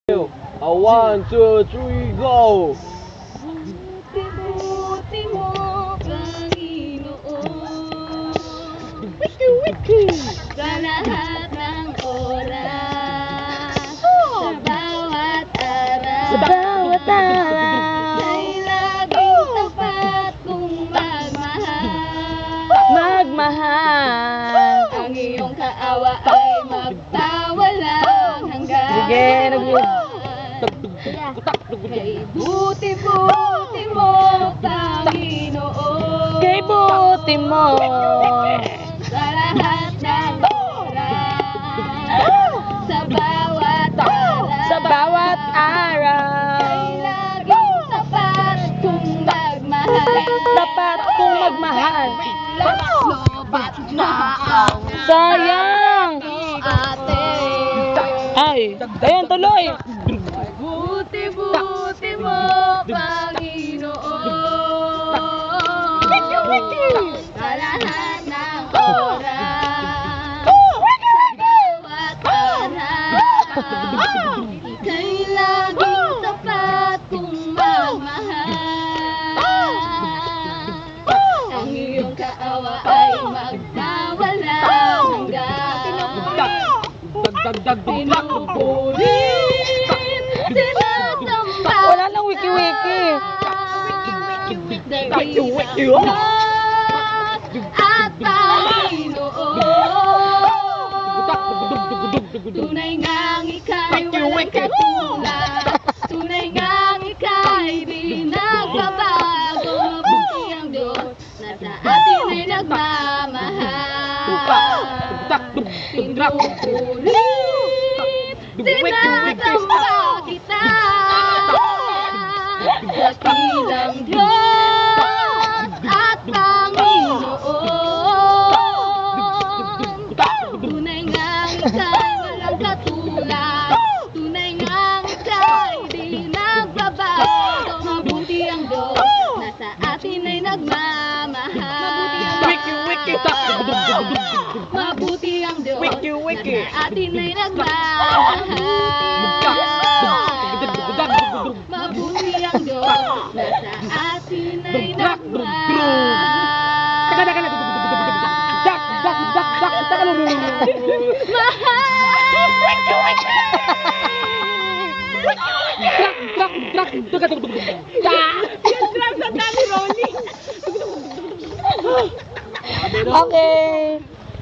1, 2, 3, go! Buti mo, Panginoon, sa lahat ng oras, sa bawat araw, ay laging tapat kong magmahal. Ang iyong kaawa ay magpawalang hanggan. Sige, Kay buti-buti mo, Panginoon, Kay buti mo, sa lahat ng oras, sa bawat araw, sa bawat araw, ay laging tapat kong magmahal. tapat kong magmahal. Lobat na ang Sayang! ate. Ay, ayun, tuloy. Buti-buti mo, Panginoon, sa lahat ng oras, sa bawat araw, ika'y laging tapat kong magmahal. Ang iyong kaawa ay magpawalang hanggan. Pinupulit, sinasamba Wala nang wiki-wiki. dakilang Diyos at Panginoon. Tunay ngang ika'y walang katulad, tunay ngang ika'y di nagbabago. Mabuti ang Diyos na sa atin ay nagmamahal. Pinupulit, sinasamba kita, dakilang Diyos at Panginoon. Tunay ngang ika'y walang katulad, tunay ngang ika'y di nagbabago. Mabuti ang Diyos na sa atin ay nagmamahal. Mabuti ang Diyos na sa atin ay nagmamahal. Mabuti ang Diyos na sa atin ay Okay.